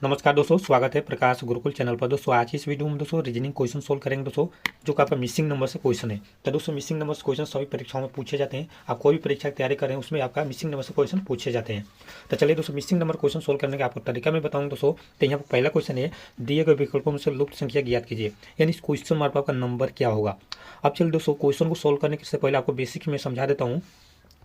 नमस्कार दोस्तों, स्वागत है प्रकाश गुरुकुल चैनल पर। दोस्तों आज की इस वीडियो में दोस्तों रीजनिंग क्वेश्चन सोल्व करेंगे दोस्तों, जो कि आपका मिसिंग नंबर से क्वेश्चन है। तो दोस्तों मिसिंग नंबर से क्वेश्चन सभी परीक्षाओं में पूछे जाते हैं। आप कोई भी परीक्षा की तैयारी कर रहे हैं उसमें आपका मिसिंग नंबर से क्वेश्चन पूछे जाते हैं। तो चलिए दोस्तों मिसिंग नंबर क्वेश्चन सोल्व करने का आपको तरीका मैं बताऊँ दोस्तों। तो यहाँ पर पहला क्वेश्चन है, दिए गए विकल्पों में से लुप्त संख्या ज्ञात कीजिए, यानी इस क्वेश्चन मार्क आपका नंबर क्या होगा। अब चलिए दोस्तों क्वेश्चन को सोल्व करने से पहले आपको बेसिक में समझा देता हूँ।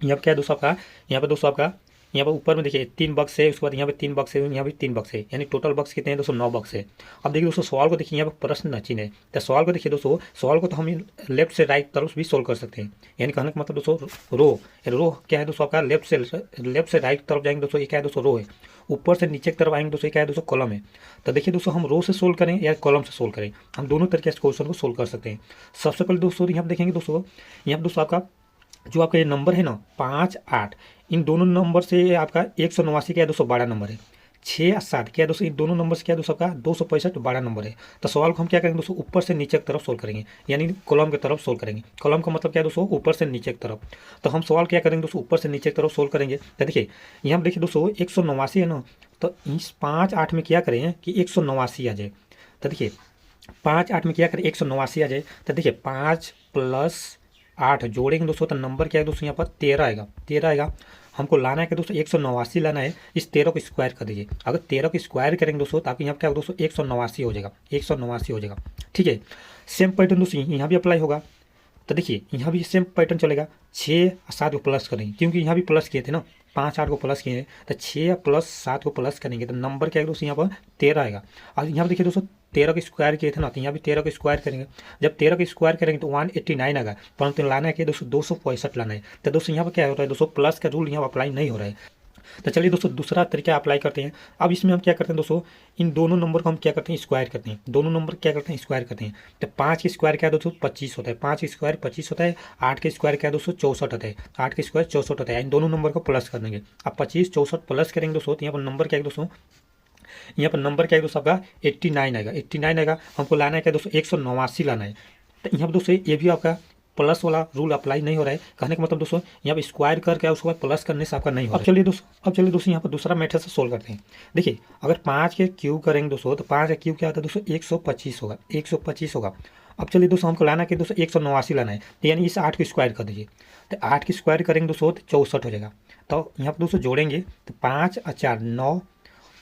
यहाँ पर क्या है दोस्तों आपका, यहाँ पर दोस्तों आपका यहाँ पर ऊपर में देखिए 3 बक्स है, उसके बाद यहाँ पे 3 बक्स है, यहाँ भी 3 बक्स है, यानी टोटल बक्स कितने हैं दोस्तों 9 बक्स है। अब देखिए दोस्तों सवाल को देखिए, यहाँ पर प्रश्न चिन्ह है। तो सवाल को देखिए दोस्तों, सवाल को तो हम लेफ्ट से राइट तरफ भी सोल्व कर सकते हैं। यानी कहने का मतलब दोस्तों रो क्या है दोस्तों आपका, लेफ्ट से राइट तरफ जाएंगे दोस्तों, ये क्या है दोस्तों रो है। ऊपर से नीचे की तरफ आएंगे दोस्तों, ये क्या है दोस्तों कॉलम है। तो देखिए दोस्तों हम रो से सोल्व करें या कॉलम से सोल्व करें, हम दोनों तरीके से क्वेश्चन को सोल्व कर सकते हैं। सबसे पहले दोस्तों यहाँ पर देखेंगे दोस्तों, यहाँ पर दोस्तों आपका जो आपका ये नंबर है ना 5, 8, इन दोनों नंबर से आपका 189 क्या है दोस्तों बड़ा नंबर है। 6 और 7 क्या है दोस्तों, इन दोनों नंबर से क्या है दोस्तों आपका 265 बड़ा नंबर है। तो सवाल को हम क्या करेंगे दोस्तों, ऊपर से नीचे की तरफ सोल्व करेंगे, यानी कॉलम की तरफ सोल्व करेंगे। कॉलम का मतलब क्या है दोस्तों, ऊपर से नीचे की तरफ। तो हम सवाल क्या करेंगे दोस्तों, ऊपर से नीचे की तरफ सोल्व करेंगे। तो देखिए यहाँ पर देखिए दोस्तों 189 है ना, तो इस 5, 8 में क्या करें कि 189 आ जाए। तो देखिए 5, 8 में क्या करें 189 आ जाए। तो देखिए 5 + 8 जोड़ेंगे दोस्तों, तो नंबर क्या है दोस्तों यहाँ पर 13 आएगा। 13 आएगा, हमको लाना है कि दोस्तों 189 लाना है। इस 13 को स्क्वायर कर दीजिए। अगर 13 को स्क्वायर करेंगे दोस्तों तो आपके यहाँ क्या होगा दोस्तों 189 हो जाएगा, 189 हो जाएगा। ठीक है, सेम पैटर्न दोस्तों यहाँ भी अप्लाई होगा। तो देखिए यहाँ भी सेम पैटर्न चलेगा। 6 और 7 को प्लस करेंगे, क्योंकि यहाँ भी प्लस किए थे ना, 5, 8 को प्लस किए हैं। तो 6 + 7 को प्लस करेंगे तो नंबर क्या है दोस्तों यहाँ पर 13 आएगा। और यहाँ पर देखिए दोस्तों 13 को स्क्वायर किए थे ना, तो यहाँ भी 13 को स्क्वायर करेंगे। जब 13 को स्क्वायर करेंगे तो 189 आएगा, परंतु लाना है कि दोस्तों 265 लाना है। तो दोस्तों यहाँ पर क्या हो रहा है दोस्तों, प्लस का रूल यहाँ अप्लाई नहीं हो रहा है। तो चलिए दोस्तों दूसरा तरीका अप्लाई करते हैं। अब इसमें हम क्या करते हैं दोस्तों, इन दोनों नंबर को हम क्या करते हैं स्क्वायर करते हैं। दोनों नंबर क्या करते हैं स्क्वायर करते हैं। तो 5 के स्क्वायर क्या है दोस्तों 25 होता है, 5 के स्क्वायर 25 होता है। 8 के स्क्वायर क्या है दोस्तों 64 होता है, 8 के स्क्वायर 64 होता है। इन दोनों नंबर को प्लस कर देंगे। अब 25 64 प्लस करेंगे दोस्तों, तो यहाँ पर नंबर क्या है दोस्तों, यहाँ पर नंबर क्या है दोस्तों आपका 89 आएगा। 89 आएगा, हमको लाना है क्या दोस्तों 189 लाना है। तो यहाँ पर दोस्तों ये भी आपका प्लस वाला रूल अप्लाई नहीं हो रहा है। कहने का मतलब दोस्तों यहाँ पर स्क्वायर करके उसके बाद प्लस करने से आपका नहीं हो रहा है। अब चलिए दोस्तों यहाँ पर दूसरा मेथड से सोल्व करते हैं। देखिए अगर 5 के क्यूब करेंगे दोस्तों, तो 5 का क्यूब क्या होता है दोस्तों 125 होगा, 125 होगा। अब चलिए दोस्तों हमको लाना है कि दोस्तों 189 लाना है, तो यानी इस 8 को स्क्वायर कर दीजिए। तो 8 की स्क्वायर करेंगे दोस्तों तो 64 हो जाएगा। तो यहाँ पर दोस्तों जोड़ेंगे तो 5 और 4 9,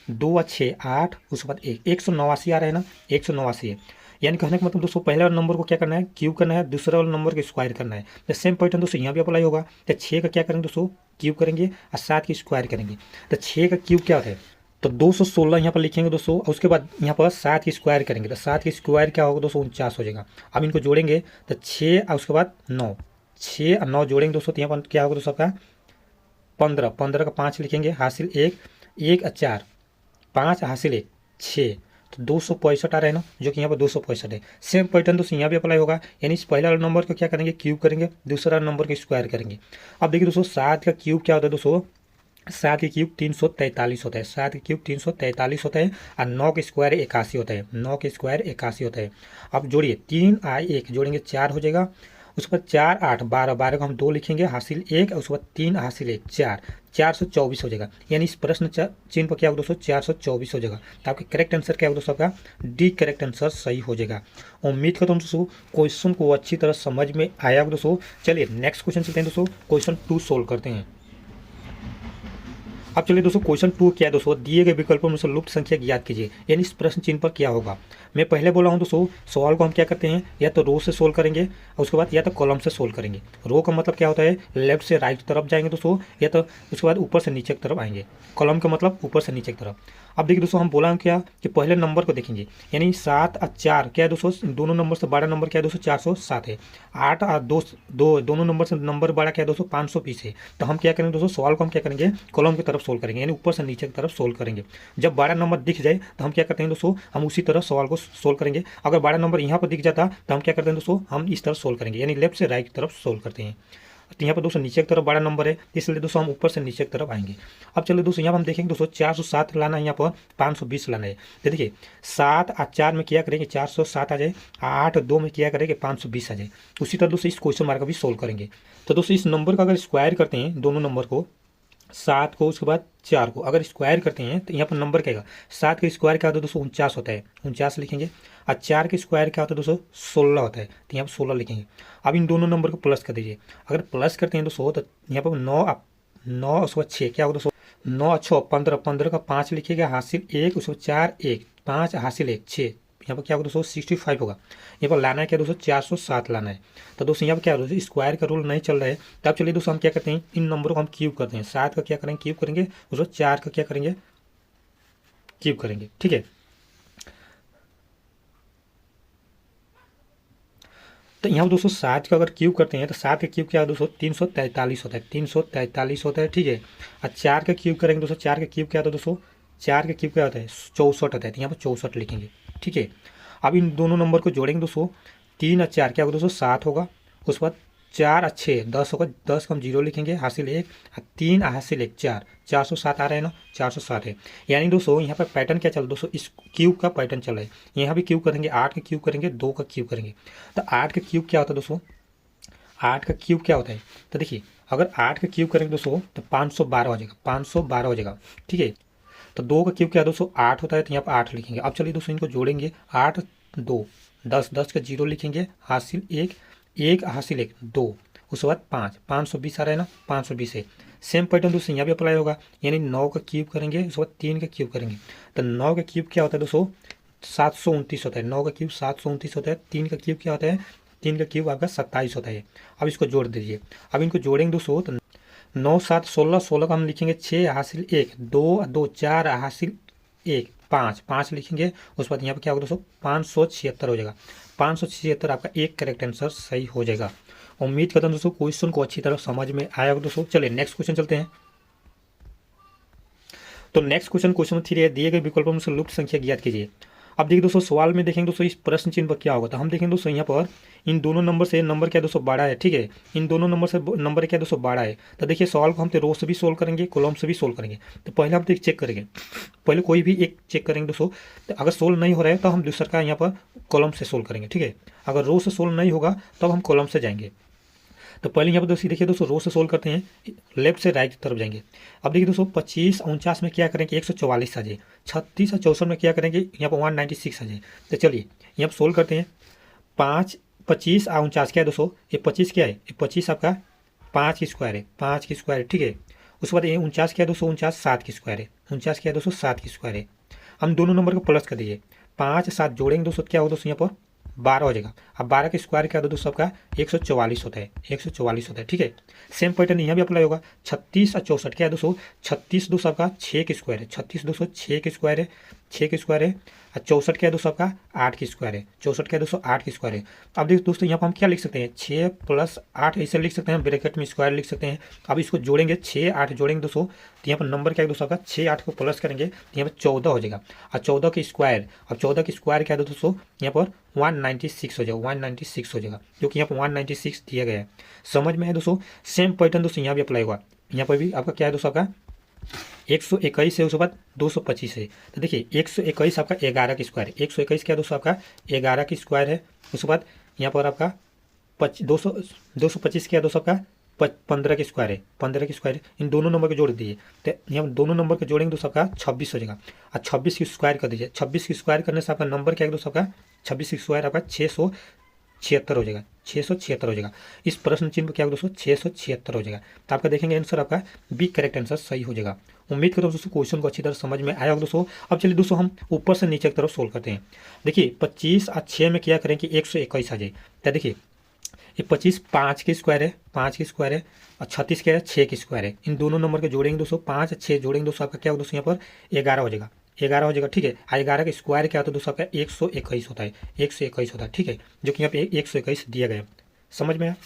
2 और 6 8, उसके बाद 189 आ रहा है ना, 189 है। यानी कहने का मतलब दोस्तों पहले वाले नंबर को क्या करना है क्यूब करना है, दूसरे वाले नंबर को स्क्वायर करना है। तो सेम पैटर्न दोस्तों यहाँ भी अप्लाई होगा। तो 6 का क्या करेंगे दोस्तों क्यूब करेंगे और 7 की स्क्वायर करेंगे। तो 6 का क्यूब क्या होता है, तो 216 यहाँ पर लिखेंगे दोस्तों, और उसके बाद यहाँ पर 7 की स्क्वायर करेंगे। तो 7 की स्क्वायर क्या होगा दोस्तों 49 हो जाएगा। अब इनको जोड़ेंगे तो 6 और उसके बाद 9, 6 और 9 जोड़ेंगे दोस्तों, तो यहाँ पर क्या होगा दोस्तों आपका 15, 15 का 5 लिखेंगे, हासिल 1, 1 और 4 5 हासिल 1 6, तो 265 आ रहा है ना, जो कि यहाँ पर 265 है। सेम पैटर्न दोस्तों यहाँ भी अप्लाई होगा। यानी इस पहले वाले नंबर को क्या करेंगे क्यूब करेंगे, दूसरा नंबर को स्क्वायर करेंगे। अब देखिए दोस्तों 7 का क्यूब क्या होता है दोस्तों, 7 के क्यूब 343 होता है, 7 के क्यूब 343 होता है। और 9 के स्क्वायर 81 होता है, 9 के स्क्वायर 81 होता है। अब जोड़िए 3 और 1 जोड़ेंगे 4 हो जाएगा। उसके बाद 4 8 12, 12 को हम 2 लिखेंगे, हासिल 1, और उसके बाद 3 हासिल 1 4, 424 हो जाएगा। यानी इस प्रश्न चिन्ह पर क्या होगा दोस्तों 424 हो जाएगा। तो आपके करेक्ट आंसर क्या होगा दोस्तों, आपका डी करेक्ट आंसर सही हो जाएगा। उम्मीद करता हूँ दोस्तों क्वेश्चन को अच्छी तरह समझ में आया होगा दोस्तों। चलिए नेक्स्ट क्वेश्चन चलते हैं दोस्तों, क्वेश्चन 2 सोल्व करते हैं। अब चलिए दोस्तों क्वेश्चन 2 क्या है दोस्तों, दिए गए विकल्पों में से लुप्त संख्या ज्ञात कीजिए, यानी इस प्रश्न चिन्ह पर क्या होगा। मैं पहले बोला हूं दोस्तों सवाल को हम क्या करते हैं, या तो रो से सोल्व करेंगे और उसके बाद या तो कॉलम से सोल्व करेंगे। रो का मतलब क्या होता है लेफ्ट से राइट तरफ जाएंगे दोस्तों, या तो उसके बाद ऊपर से नीचे की तरफ आएंगे। कॉलम का मतलब ऊपर से नीचे की तरफ। अब देखिए दोस्तों हम बोला हम क्या कि पहले नंबर को देखेंगे, यानी 7 और 4 क्या है दोस्तों, दोनों नंबर से बड़ा नंबर क्या है दोस्तों 407 है। 8 और 2 दोनों नंबर से नंबर बड़ा क्या है दोस्तों 520 है। तो हम क्या करेंगे दोस्तों सवाल को हम क्या करेंगे कॉलम की तरफ सोल्व करेंगे, यानी ऊपर से नीचे की तरफ सोल्व करेंगे। जब बड़ा नंबर दिख जाए तो हम क्या करते हैं दोस्तों, हम उसी तरह सवाल को सोल्व करेंगे। अगर बड़ा नंबर यहाँ पर दिख जाता तो हम क्या करते हैं दोस्तों, हम इस तरफ सोल्व करेंगे, यानी लेफ्ट से राइट की तरफ सोल्व करते हैं। तो यहाँ पर दोस्तों नीचे की तरफ बड़ा नंबर है, इसलिए दोस्तों हम ऊपर से नीचे की तरफ आएंगे। अब चलिए दोस्तों यहाँ पर हम देखेंगे दोस्तों 407 लाना है, यहाँ पर 520 लाना है। तो देखिए 7 और 4 में क्या करेंगे 407 आ जाए, 8 और 2 में क्या करेंगे 520 आ जाए। उसी तरह दोस्तों इस क्वेश्चन मार्क का भी सोल्व करेंगे। तो दोस्तों इस नंबर का अगर स्क्वायर करते हैं दोनों नंबर को, 7 को उसके बाद 4 को अगर स्क्वायर करते हैं तो यहाँ पर नंबर क्या आएगा, 7 का स्क्वायर क्या होता है दोस्तों 49 होता है, 49 लिखेंगे। और 4 का स्क्वायर क्या होता है दोस्तों 16 होता है, तो यहाँ पर 16 लिखेंगे। अब इन दोनों नंबर को प्लस कर दीजिए, अगर प्लस करते हैं दोस्तों तो यहाँ पर 9 उसके बाद 6 क्या होगा दोस्तों, 9 6 15, 15 का 5 लिखिएगा, हासिल 1, उसके बाद 4 1 5 हासिल 1 6, यहाँ पर क्या होगा दोस्तों 65 होगा। यहाँ पर लाना है क्या दोस्तों 407 लाना है। तो दोस्तों यहाँ पर क्या होगा दोस्तों स्क्वायर का रूल नहीं चल रहा है, तब चलिए दोस्तों हम क्या करते हैं इन नंबरों को हम क्यूब करते हैं। 7 का क्या करेंगे क्यूब करेंगे, उसके बाद 4 का क्या करेंगे क्यूब करेंगे, ठीक है। तो यहाँ पर दोस्तों 7 का अगर क्यूब करते हैं तो 7 का क्यूब क्या है दोस्तों 343 होता है, 343 होता है, ठीक है। और 4 का क्यूब करेंगे दोस्तों, 4 का क्यूब क्या होता है दोस्तों, 4 का क्यूब क्या होता है 64 होता है, तो यहाँ पर 64 लिखेंगे, ठीक है। अब इन दोनों नंबर को जोड़ेंगे दोस्तों, 3 और 4 क्या होगा दोस्तों 7 होगा, उसके बाद 4 और 6 10 होगा, 10 को हम 0 लिखेंगे, हासिल 1 और 3 हासिल 1 4, 407 आ रहा है ना, 407 है। यानी दोस्तों यहाँ पर पैटर्न क्या चल रहा है दोस्तों, इस क्यूब का पैटर्न चल रहा है। यहाँ भी क्यूब करेंगे, 8 का क्यूब करेंगे, 2 का क्यूब करेंगे। तो 8 का क्यूब क्या होता है दोस्तों, 8 का क्यूब क्या होता है, तो देखिए अगर 8 का क्यूब करेंगे दोस्तों तो 512 हो जाएगा, 512 हो जाएगा, ठीक है। तो 2 का क्यूब क्या है दोस्तों 8 होता है, तो यहाँ पर 8 लिखेंगे। अब चलिए दोस्तों इनको जोड़ेंगे, 8 2 10, 10 का 0 लिखेंगे, हासिल 1 1 हासिल 1 2, उसके बाद 5 520 आ रहा है ना, 520 है। सेम पैटर्न दोस्तों यहाँ भी अप्लाई होगा, यानी 9 का क्यूब करेंगे, उसके बाद 3 का क्यूब करेंगे। तो 9 का क्यूब क्या होता है दोस्तों 729 होता है, 9 का क्यूब 729 होता है। 3 का क्यूब क्या होता है, 3 का क्यूब आपका 27 होता है। अब इसको जोड़ दीजिए, अब इनको जोड़ेंगे दोस्तों तो 9 7 16, 16 का हम लिखेंगे 6 हासिल 1 2 2 4 हासिल 1 5 5 लिखेंगे। उसके बाद यहाँ पर क्या होगा दोस्तों 576 हो जाएगा, 576 आपका एक करेक्ट आंसर सही हो जाएगा। उम्मीद करता हूँ दोस्तों क्वेश्चन को अच्छी तरह समझ में आया होगा दोस्तों। चलिए नेक्स्ट क्वेश्चन चलते हैं। तो नेक्स्ट क्वेश्चन क्वेश्चन 3 है, दिए गए विकल्पों में से लुप्त संख्या ज्ञात कीजिए। अब देखिए दोस्तों सवाल में देखेंगे दोस्तों इस प्रश्न चिन्ह पर क्या होगा, तो हम देखेंगे दोस्तों यहाँ पर इन दोनों नंबर से नंबर क्या दोस्तों बड़ा है, ठीक है। इन दोनों नंबर से नंबर क्या दोस्तों बड़ा है। तो देखिए सवाल को हम तो रो से भी सोल्व करेंगे, कॉलम से भी सोल्व करेंगे। तो पहले हम तो एक चेक करेंगे, पहले कोई भी एक चेक करेंगे दोस्तों। तो अगर सोल्व नहीं हो रहा है तो हम दूसरा का यहाँ पर कॉलम से सोल्व करेंगे, ठीक है। अगर रो से सोल्व नहीं होगा तब हम कॉलम से जाएंगे। तो पहले यहाँ पर दोस्तों देखिए दोस्तों रो से सोल्व करते हैं, लेफ्ट से राइट की तरफ जाएंगे। अब देखिए दोस्तों 25 49 में क्या करेंगे 144 आ जाए, 36 और 64 में क्या करेंगे यहाँ पर 196 आ जाए। तो चलिए यहाँ पर सोल्व करते हैं। 5 25 और 49 क्या है दोस्तों, ये 25 क्या है, ये 25 आपका 5 की स्क्वायर है, 5 की स्क्वायर है, ठीक है। उसके बाद ये 49 क्या है दोस्तों 49 7 की स्क्वायर है, 49 क्या है दोस्तों 7 की स्क्वायर है। हम दोनों नंबर को प्लस कर दीजिए, 5 7 जोड़ेंगे दोस्तों क्या होगा दोस्तों यहाँ पर 12 हो जाएगा। अब 12 का स्क्वायर क्या होता है दोस्तों आपका 144 होता है, 144 होता है, ठीक है। सेम पैटर्न यहाँ भी अप्लाई होगा। 36 और 64 क्या है दोस्तों 36 दोस्तों आपका 6 की स्क्वायर है, 36 दोस्तों 6 की स्क्वायर है, 6 की स्क्वायर है। और 64 क्या है दोस्तों आपका 8 की स्क्वायर है, 64 क्या है दोस्तों 8 की स्क्वायर है। अब देखो दोस्तों यहाँ पर हम क्या लिख सकते हैं 6 + 8 ऐसे लिख सकते हैं, ब्रैकेट में स्क्वायर लिख सकते हैं। अब इसको जोड़ेंगे 6 8 जोड़ेंगे दोस्तों, तो यहाँ पर नंबर क्या है दोस्तों आपका 6 8 को प्लस करेंगे तो यहाँ पर 14 हो जाएगा। और 14 की स्क्वायर, अब 14 की स्क्वायर क्या है दोस्तों यहाँ पर 196 हो जाएगा, 196 हो जाएगा, जो कि यहाँ पर 196 दिया गया है। समझ में है दोस्तों। सेम पैटर्न दोस्तों यहाँ भी अप्लाई हुआ, यहाँ पर भी आपका क्या है दोस्तों आपका 121 है, उसके बाद 225 है। तो देखिए 121 आपका 11 की स्क्वायर है, 121 क्या दोस्तों आपका 11 की स्क्वायर है। उसके बाद यहाँ पर आपका 225 क्या दोस्तों आपका 15 की स्क्वायर है, 15 की स्क्वायर है। इन दोनों नंबर को जोड़ दीजिए, तो यहाँ दोनों नंबर को जोड़ेंगे दोस्तों आपका 26 हो जाएगा। और 26 की स्क्वायर कर दीजिए, 26 की स्क्वायर करने से आपका नंबर क्या है दोस्तों आपका 26 की स्क्वायर आपका 676 हो जाएगा, 676 हो जाएगा। इस प्रश्न चिन्ह पर क्या होगा दोस्तों 676 हो जाएगा। तो आपका देखेंगे आंसर आपका बी करेक्ट आंसर सही हो जाएगा। उम्मीद करता हूँ दोस्तों क्वेश्चन को अच्छी तरह समझ में आया होगा दोस्तों। अब चलिए दोस्तों हम ऊपर से नीचे की तरफ सोल्व करते हैं। देखिए 25 और 6 में क्या करें कि 121 आ जाए। तो देखिए ये 25 5 की स्क्वायर है, 5 की स्क्वायर है, और 36 क्या है 6 की स्क्वायर है। इन दोनों नंबर को जोड़ेंगे दोस्तों 5 और 6 जोड़ेंगे दोस्तों आपका क्या होगा दोस्तों यहाँ पर 11 हो जाएगा, 11 हो जाएगा, ठीक है। 11 का स्क्वायर क्या होता है दोस्तों आपका 121 होता है, 121 होता है, ठीक है, जो कि यहाँ पे 121 दिया गया। समझ में आया।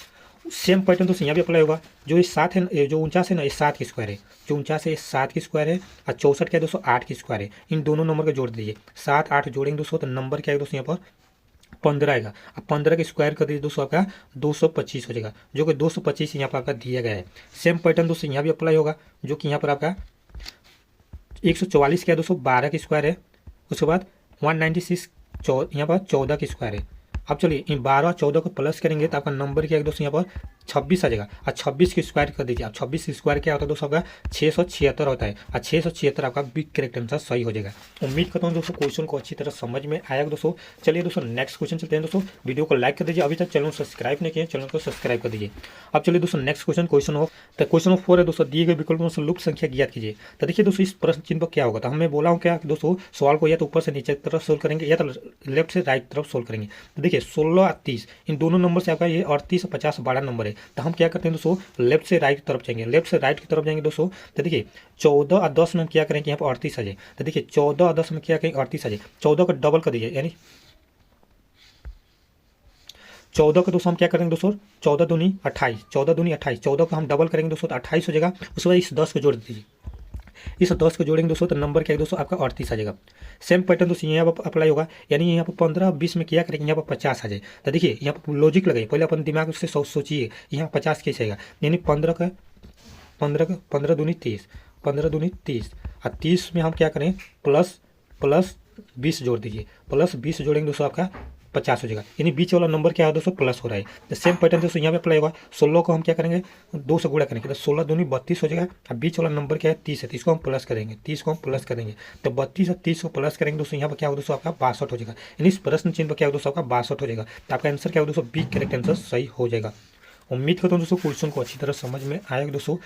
सेम पैटर्न दोस्तों यहाँ भी अप्लाई होगा। जो ये 7 है, जो 49 है ना ये 7 की स्क्वायर है, जो 49 है ये 7 की स्क्वायर है। और 64 क्या है दोस्तों 8 की स्क्वायर है। इन दोनों नंबर को जोड़ दीजिए, 7 8 जोड़ेंगे दोस्तों तो नंबर क्या है दोस्तों यहाँ पर 15 आएगा। अब 15 का स्क्वायर कर दीजिए दोस्तों आपका 225 हो जाएगा, जो कि 225 यहाँ पर आपका दिया गया है। सेम पैटर्न दोस्तों यहाँ भी अप्लाई होगा, जो कि यहाँ पर आपका 144 क्या है दोस्तों 12 की स्क्वायर है। उसके बाद 196 यहाँ पर 14 की स्क्वायर है। अब चलिए इन 12 14 को प्लस करेंगे तो आपका नंबर क्या है दोस्तों यहाँ पर 26 आ जाएगा। और 26 की स्क्वायर कर दीजिए। अब 26 की स्क्वायर क्या होता है दोस्तों आपका 676 होता है। और 676 आपका बी करेक्ट आंसर सही हो जाएगा। उम्मीद करता हूँ दोस्तों क्वेश्चन को अच्छी तरह समझ में आएगा दोस्तों। चलिए दोस्तों नेक्स्ट क्वेश्चन चलते हैं दोस्तों। वीडियो को लाइक कर दीजिए, अभी तक चैनल सब्सक्राइब नहीं किए चैनल को सब्सक्राइब कर दीजिए। अब चलिए दोस्तों नेक्स्ट क्वेश्चन ऑफ 4 है दोस्तों। दिए गए विकल्पों से लुप्त संख्या ज्ञात कीजिए। तो देखिए दोस्तों इस प्रश्न चिन्ह पर क्या होगा, तो हमें बोला हूँ क्या कि दोस्तों सवाल को या तो ऊपर से नीचे की तरफ सोल्व करेंगे या तो लेफ्ट से राइट तरफ सोल्व करेंगे। तो देखिए 16 और 30 इन दोनों नंबर से आपका ये 38 और 50 बड़ा नंबर है। तो हम क्या करते हैं दोस्तों लेफ्ट से राइट की तरफ जाएंगे। लेफ्ट से राइट की तरफ जाएंगे दोस्तों। तो देखिए 14 और 10 में हम क्या करेंगे यहाँ पर 38 आ जाए। तो देखिए 14 और 10 में क्या करेंगे 38 आ जाए। 14 का डबल कर दीजिए, यानी 14 का दोस्तों हम क्या करेंगे दोस्तों 14 दूनी 28, 14 दूनी 28, 14 का हम डबल करेंगे दोस्तों तो 28 हो जाएगा। उसके बाद इस 10 को जोड़ दीजिए। इस 10 को जोड़ेंगे दोस्तों तो नंबर क्या है दोस्तों आपका 38 आ जाएगा। सेम पैटर्न दोस्तों यहाँ पर अप्लाई होगा, यानी यहाँ पर 15 20 में क्या करेंगे यहाँ पर 50 आ जाए। तो देखिए यहाँ पर लॉजिक लगाइए, पहले अपन दिमाग से सोचिए यहाँ 50 कैसे आएगा, यानी 15 दूनी 30, 15 दूनी 30 और 30 में हम क्या करें प्लस 20 जोड़ दीजिए। प्लस 20 जोड़ेंगे दोस्तों आपका 50 हो जाएगा, यानी बीच वाला नंबर क्या है दोस्तों प्लस हो रहा है। तो सेम पैटर्न दोस्तों यहाँ पे अप्लाई होगा। 16 को हम क्या करेंगे 2 से गुणा करेंगे तो 16 दूनी 32 हो जाएगा। अब बीच वाला नंबर क्या है 30 है, 30 को हम प्लस करेंगे, 30 को हम प्लस करेंगे तो 32 और 30 को प्लस करेंगे दोस्तों यहाँ पर क्या होगा दोस्तों आपका 62 हो जाएगा। यानी इस प्रश्न चिन्ह पर क्या होगा दोस्तों आपका 62 हो जाएगा। तो आपका आंसर क्या होगा दोस्तों बी करेक्ट आंसर सही हो जाएगा। उम्मीद करता हूँ दोस्तों क्वेश्चन को अच्छी तरह समझ में आएगा दोस्तों।